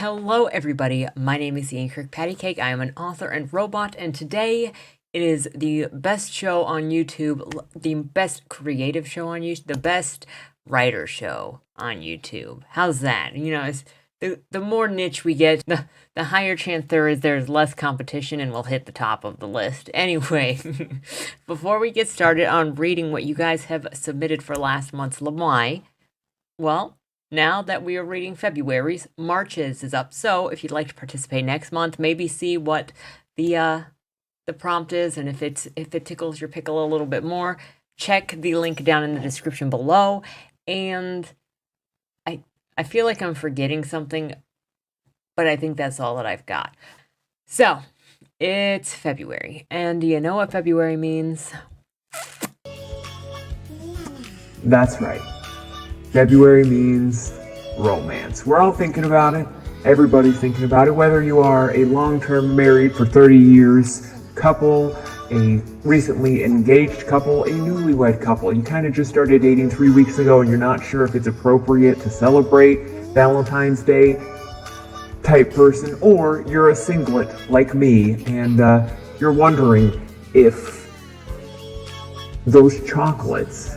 Hello everybody, my name is KirkpattieCake. I am an author and robot, and today it is the best show on YouTube, the best creative show on YouTube, the best writer show on YouTube. How's that? You know, it's the more niche we get, the higher chance there's less competition and we'll hit the top of the list. Anyway, before we get started on reading what you guys have submitted for last month's LMIAY, well, now that we are reading February's, March's is up. So if you'd like to participate next month, maybe see what the prompt is, and if it tickles your pickle a little bit more, check the link down in the description below. And I feel like I'm forgetting something, but I think that's all that I've got. So it's February, and do you know what February means? That's right. February means romance. We're all thinking about it. Everybody's thinking about it. Whether you are a long-term married for 30 years couple, a recently engaged couple, a newlywed couple. You kind of just started dating 3 weeks ago and you're not sure if it's appropriate to celebrate Valentine's Day type person, or you're a singlet like me and you're wondering if those chocolates,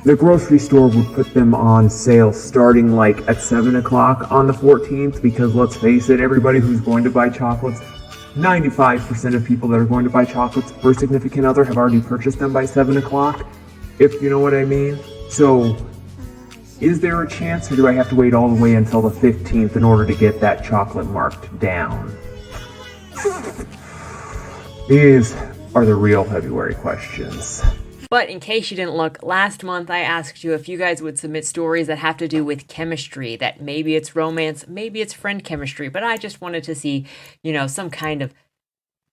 the grocery store would put them on sale starting like at 7 o'clock on the 14th, because let's face it, everybody who's going to buy chocolates, 95% of people that are going to buy chocolates for a significant other have already purchased them by 7 o'clock, if you know what I mean. So, is there a chance, or do I have to wait all the way until the 15th in order to get that chocolate marked down? These are the real February questions. But in case you didn't look, last month I asked you if you guys would submit stories that have to do with chemistry, that maybe it's romance, maybe it's friend chemistry, but I just wanted to see, you know, some kind of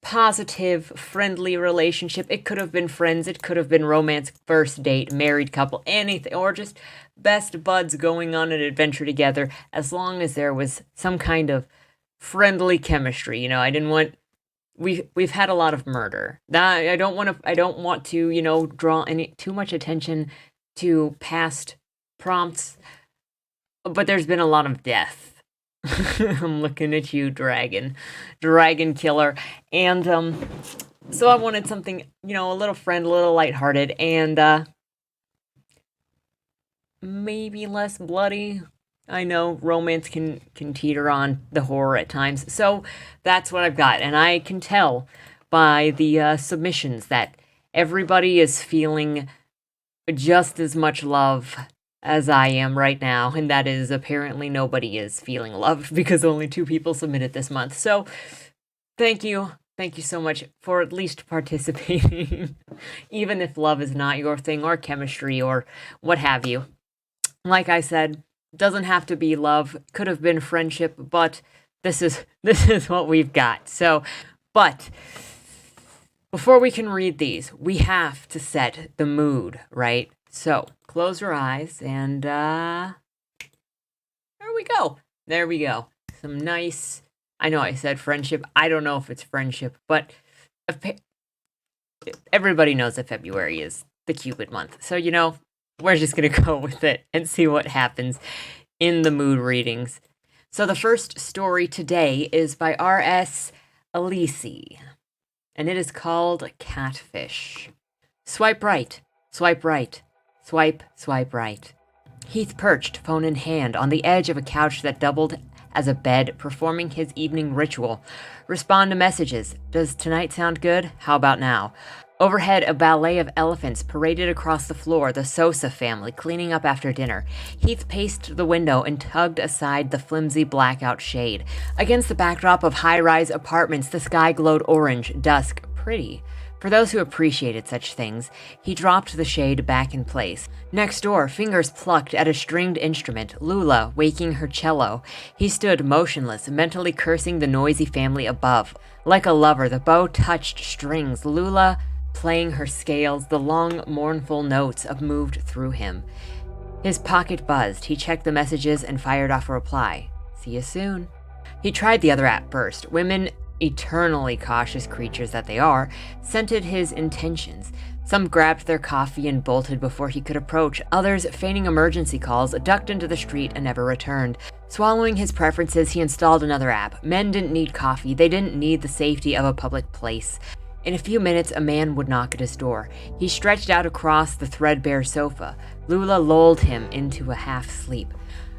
positive, friendly relationship. It could have been friends, it could have been romance, first date, married couple, anything, or just best buds going on an adventure together, as long as there was some kind of friendly chemistry. You know, I didn't want... We've had a lot of murder. I don't want to, you know, draw too much attention to past prompts, but there's been a lot of death. I'm looking at you, dragon killer. And so I wanted something, you know, a little friend, a little lighthearted, and maybe less bloody. I know romance can teeter on the horror at times, so that's what I've got. And I can tell by the submissions that everybody is feeling just as much love as I am right now, and that is apparently nobody is feeling love, because only 2 people submitted this month. So thank you so much for at least participating, even if love is not your thing, or chemistry, or what have you. Like I said, doesn't have to be love, could have been friendship, but this is what we've got. So, but before we can read these, we have to set the mood, right? So, close your eyes, and there we go. There we go. Some nice, I know I said friendship, I don't know if it's friendship, but everybody knows that February is the Cupid month. So, you know, we're just going to go with it and see what happens in the mood readings. So the first story today is by R.S. Elisi, and it is called Catfish. Swipe right, swipe right, swipe right. Heath perched, phone in hand, on the edge of a couch that doubled as a bed, performing his evening ritual. Respond to messages. Does tonight sound good? How about now? Overhead, a ballet of elephants paraded across the floor, the Sosa family cleaning up after dinner. Heath paced to the window and tugged aside the flimsy blackout shade. Against the backdrop of high-rise apartments, the sky glowed orange, dusk, pretty. For those who appreciated such things, he dropped the shade back in place. Next door, fingers plucked at a stringed instrument, Lula waking her cello. He stood motionless, mentally cursing the noisy family above. Like a lover, the bow touched strings, Lula playing her scales, the long, mournful notes moved through him. His pocket buzzed. He checked the messages and fired off a reply. See you soon. He tried the other app first. Women eternally cautious creatures that they are, scented his intentions. Some grabbed their coffee and bolted before he could approach. Others, feigning emergency calls, ducked into the street and never returned. Swallowing his preferences, he installed another app. Men didn't need coffee. They didn't need the safety of a public place. In a few minutes, a man would knock at his door. He stretched out across the threadbare sofa. Lula lulled him into a half-sleep.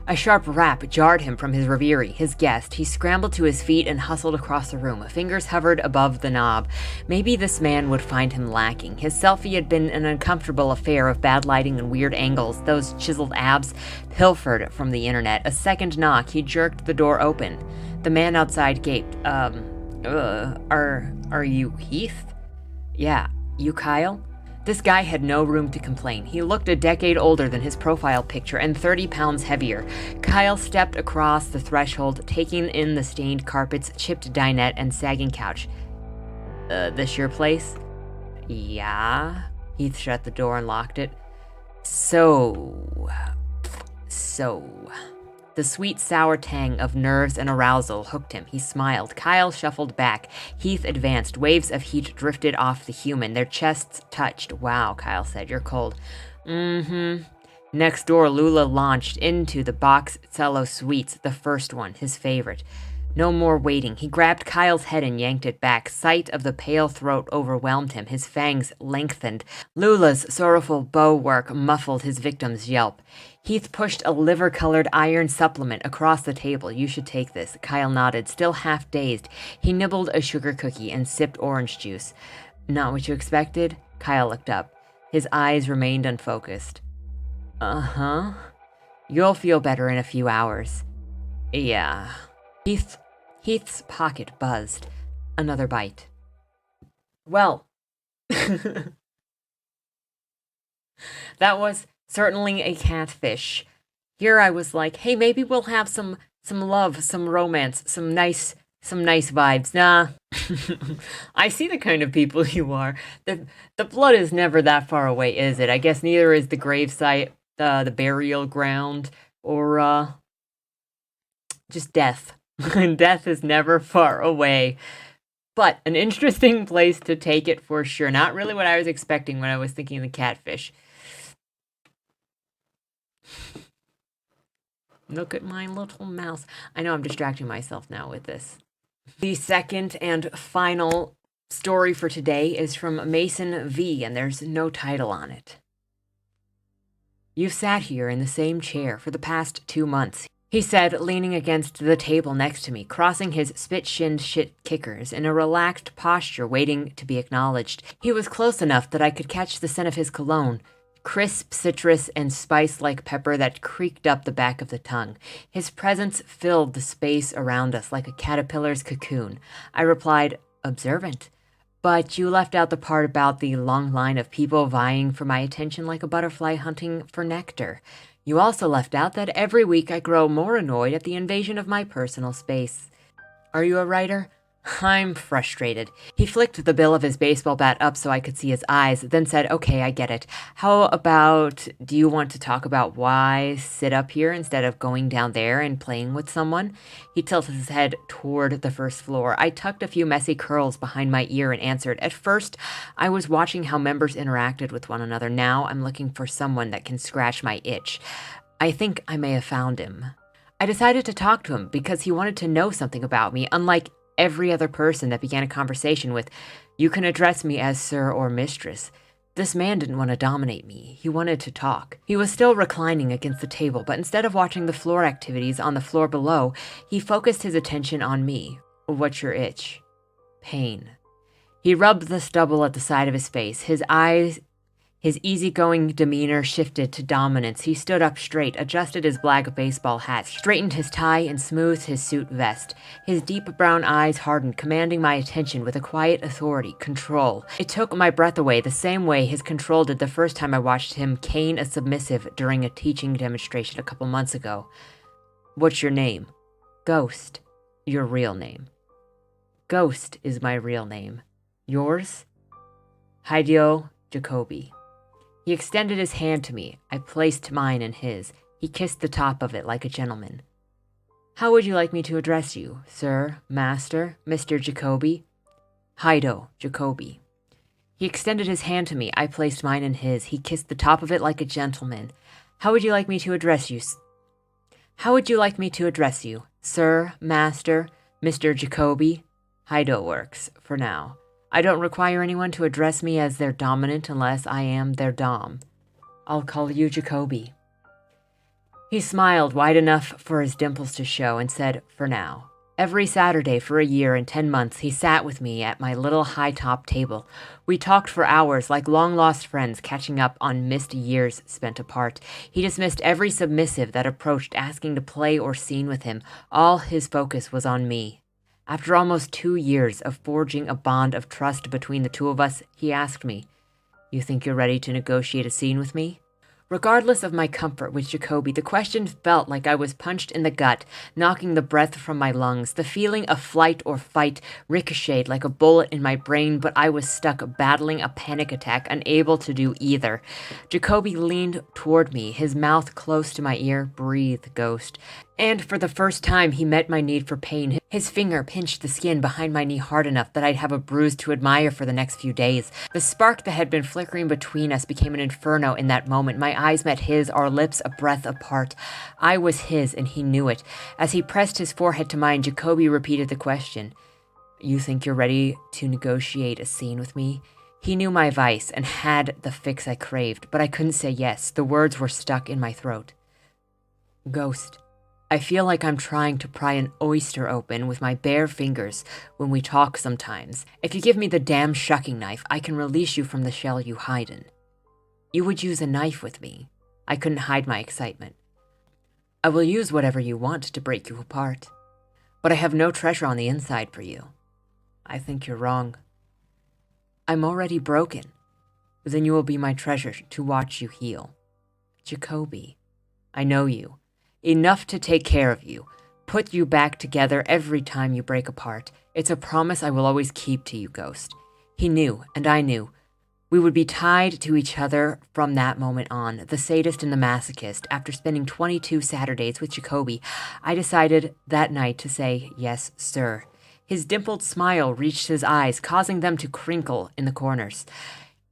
A sharp rap jarred him from his reverie, his guest. He scrambled to his feet and hustled across the room. Fingers hovered above the knob. Maybe this man would find him lacking. His selfie had been an uncomfortable affair of bad lighting and weird angles. Those chiseled abs pilfered from the internet. A second knock. He jerked the door open. The man outside gaped. Are you Heath? Yeah. You Kyle? This guy had no room to complain. He looked a decade older than his profile picture and 30 pounds heavier. Kyle stepped across the threshold, taking in the stained carpets, chipped dinette, and sagging couch. This your place? Yeah. Heath shut the door and locked it. So. The sweet, sour tang of nerves and arousal hooked him. He smiled. Kyle shuffled back. Heath advanced. Waves of heat drifted off the human. Their chests touched. Wow, Kyle said. You're cold. Next door, Lula launched into the box cello suites, the first one, his favorite. No more waiting. He grabbed Kyle's head and yanked it back. Sight of the pale throat overwhelmed him. His fangs lengthened. Lula's sorrowful bow work muffled his victim's yelp. Heath pushed a liver-colored iron supplement across the table. You should take this. Kyle nodded, still half dazed. He nibbled a sugar cookie and sipped orange juice. Not what you expected? Kyle looked up. His eyes remained unfocused. Uh-huh. You'll feel better in a few hours. Yeah. Heath's pocket buzzed. Another bite. Well, that was certainly a catfish. Here I was like, hey, maybe we'll have some love, some romance, some nice vibes. Nah. I see the kind of people you are. The blood is never that far away, is it? I guess neither is the gravesite, the burial ground, or just death. Death is never far away. But an interesting place to take it for sure. Not really what I was expecting when I was thinking of the catfish. Look at my little mouse. I know I'm distracting myself now with this. The second and final story for today is from Mason V, and there's no title on it. You've sat here in the same chair for the past 2 months, he said, leaning against the table next to me, crossing his spit-shinned shit kickers in a relaxed posture waiting to be acknowledged. He was close enough that I could catch the scent of his cologne, crisp citrus and spice-like pepper that creaked up the back of the tongue. His presence filled the space around us like a caterpillar's cocoon. I replied, observant. But you left out the part about the long line of people vying for my attention like a butterfly hunting for nectar. You also left out that every week I grow more annoyed at the invasion of my personal space. Are you a writer? I'm frustrated. He flicked the bill of his baseball bat up so I could see his eyes, then said, okay, I get it. How about, do you want to talk about why sit up here instead of going down there and playing with someone? He tilted his head toward the first floor. I tucked a few messy curls behind my ear and answered, at first, I was watching how members interacted with one another. Now I'm looking for someone that can scratch my itch. I think I may have found him. I decided to talk to him because he wanted to know something about me, unlike every other person that began a conversation with, you can address me as sir or mistress. This man didn't want to dominate me. He wanted to talk. He was still reclining against the table, but instead of watching the floor activities on the floor below, he focused his attention on me. What's your itch? Pain. He rubbed the stubble at the side of his face. His easygoing demeanor shifted to dominance. He stood up straight, adjusted his black baseball hat, straightened his tie, and smoothed his suit vest. His deep brown eyes hardened, commanding my attention with a quiet authority, control. It took my breath away the same way his control did the first time I watched him cane a submissive during a teaching demonstration a couple months ago. What's your name? Ghost. Your real name. Ghost is my real name. Yours? Hideo Jacoby. He extended his hand to me. I placed mine in his. He kissed the top of it like a gentleman. How would you like me to address you? Sir, Master, Mr. Jacoby? Heido, Jacoby. He extended his hand to me. I placed mine in his. He kissed the top of it like a gentleman. How would you like me to address you? How would you like me to address you? Sir, Master, Mr. Jacoby? Heido works, for now. I don't require anyone to address me as their dominant unless I am their dom. I'll call you Jacoby. He smiled wide enough for his dimples to show and said, for now. Every Saturday for a year and 10 months, he sat with me at my little high-top table. We talked for hours like long-lost friends catching up on missed years spent apart. He dismissed every submissive that approached asking to play or scene with him. All his focus was on me. After almost 2 years of forging a bond of trust between the two of us, he asked me, "You think you're ready to negotiate a scene with me?" Regardless of my comfort with Jacoby, the question felt like I was punched in the gut, knocking the breath from my lungs. The feeling of flight or fight ricocheted like a bullet in my brain, but I was stuck battling a panic attack, unable to do either. Jacoby leaned toward me, his mouth close to my ear. Breathe, Ghost. And for the first time, he met my need for pain. His finger pinched the skin behind my knee hard enough that I'd have a bruise to admire for the next few days. The spark that had been flickering between us became an inferno in that moment. My eyes met his, our lips a breath apart. I was his, and he knew it. As he pressed his forehead to mine, Jacoby repeated the question. "You think you're ready to negotiate a scene with me?" He knew my vice and had the fix I craved, but I couldn't say yes. The words were stuck in my throat. Ghost. I feel like I'm trying to pry an oyster open with my bare fingers when we talk sometimes. If you give me the damn shucking knife, I can release you from the shell you hide in. You would use a knife with me. I couldn't hide my excitement. I will use whatever you want to break you apart. But I have no treasure on the inside for you. I think you're wrong. I'm already broken. Then you will be my treasure to watch you heal. Jacoby, I know you. Enough to take care of you, put you back together every time you break apart. It's a promise I will always keep to you, Ghost. He knew, and I knew. We would be tied to each other from that moment on, the sadist and the masochist. After spending 22 Saturdays with Jacoby, I decided that night to say, yes, sir. His dimpled smile reached his eyes, causing them to crinkle in the corners.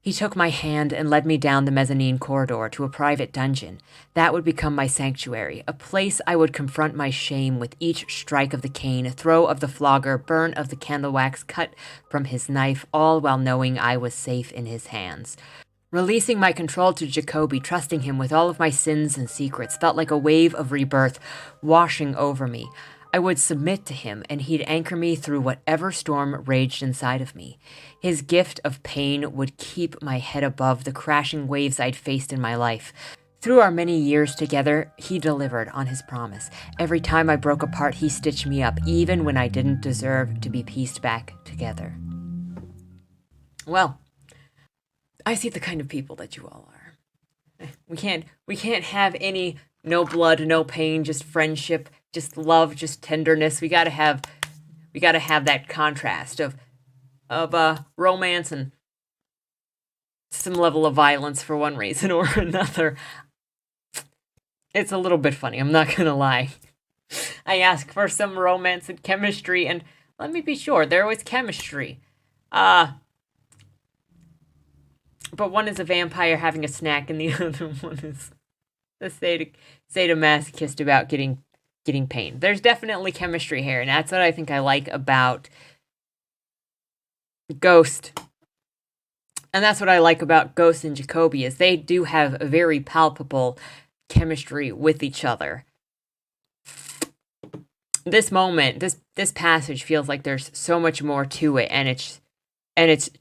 He took my hand and led me down the mezzanine corridor to a private dungeon. That would become my sanctuary, a place I would confront my shame with each strike of the cane, throw of the flogger, burn of the candle wax, cut from his knife, all while knowing I was safe in his hands. Releasing my control to Jacoby, trusting him with all of my sins and secrets, felt like a wave of rebirth washing over me. I would submit to him, and he'd anchor me through whatever storm raged inside of me. His gift of pain would keep my head above the crashing waves I'd faced in my life. Through our many years together, he delivered on his promise. Every time I broke apart, he stitched me up, even when I didn't deserve to be pieced back together. Well, I see the kind of people that you all are. We can't have any no blood, no pain, just friendship, just love, just tenderness. We gotta have that contrast of romance and some level of violence for one reason or another. It's a little bit funny, I'm not gonna lie. I asked for some romance and chemistry, and let me be sure, there was chemistry. But one is a vampire having a snack, and the other one is the sadomasochist about getting pain. There's definitely chemistry here, and that's what I think I like about Ghost. And that's what I like about Ghost and Jacoby, is they do have a very palpable chemistry with each other. This moment, this passage feels like there's so much more to it, and it's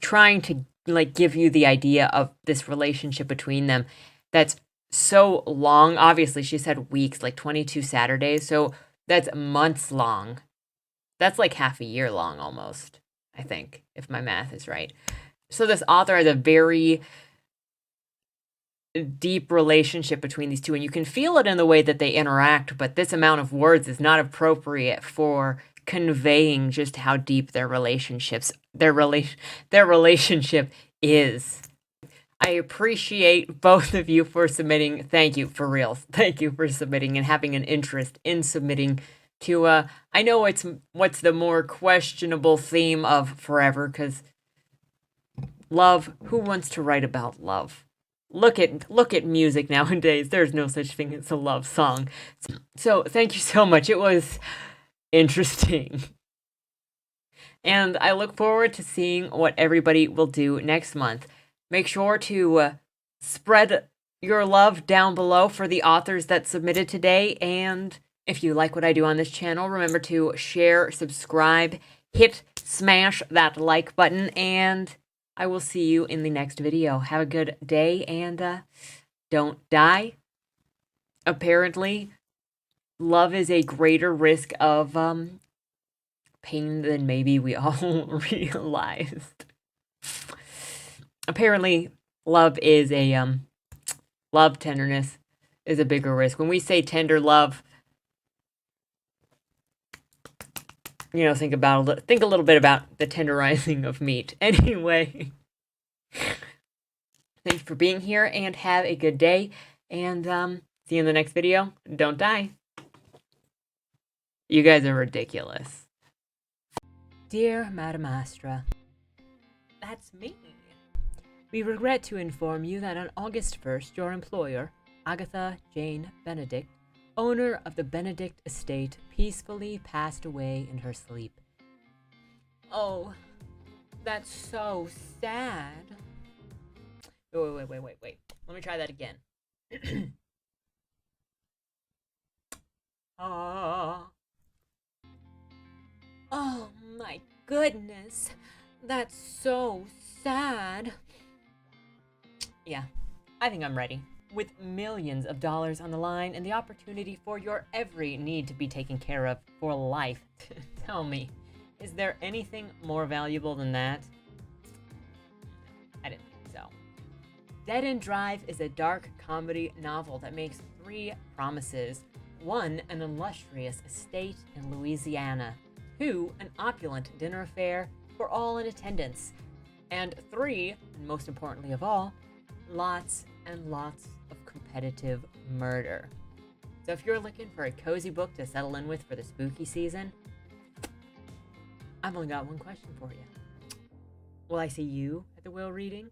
trying to like give you the idea of this relationship between them that's so long. Obviously, she said weeks, like 22 Saturdays, so that's months long. That's like half a year long almost, I think, if my math is right. So this author has a very deep relationship between these two, and you can feel it in the way that they interact, but this amount of words is not appropriate for conveying just how deep their relationship is. I appreciate both of you for submitting. Thank you, for real. Thank you for submitting and having an interest in submitting to I know it's what's the more questionable theme of forever, because love, who wants to write about love? Look at music nowadays. There's no such thing as a love song. So thank you so much. It was interesting. And I look forward to seeing what everybody will do next month. Make sure to spread your love down below for the authors that submitted today. And if you like what I do on this channel, remember to share, subscribe, smash that like button, and I will see you in the next video. Have a good day, and don't die. Apparently, love is a greater risk of pain than maybe we all realized. Apparently, love is a tenderness is a bigger risk. When we say tender love, you know, think a little bit about the tenderizing of meat. Anyway, thanks for being here, and have a good day, and see you in the next video. Don't die. You guys are ridiculous. Dear Madam Astra, that's me. We regret to inform you that on August 1st, your employer, Agatha Jane Benedict, owner of the Benedict estate, peacefully passed away in her sleep. Oh, that's so sad. Wait. Let me try that again. Oh my goodness. That's so sad. Yeah, I think I'm ready. With millions of dollars on the line and the opportunity for your every need to be taken care of for life. Tell me, is there anything more valuable than that? I didn't think so. Dead End Drive is a dark comedy novel that makes 3 promises. 1, an illustrious estate in Louisiana. 2, an opulent dinner affair for all in attendance. And 3, and most importantly of all, lots and lots of competitive murder. So if you're looking for a cozy book to settle in with for the spooky season, I've only got one question for you. Will I see you at the whale reading?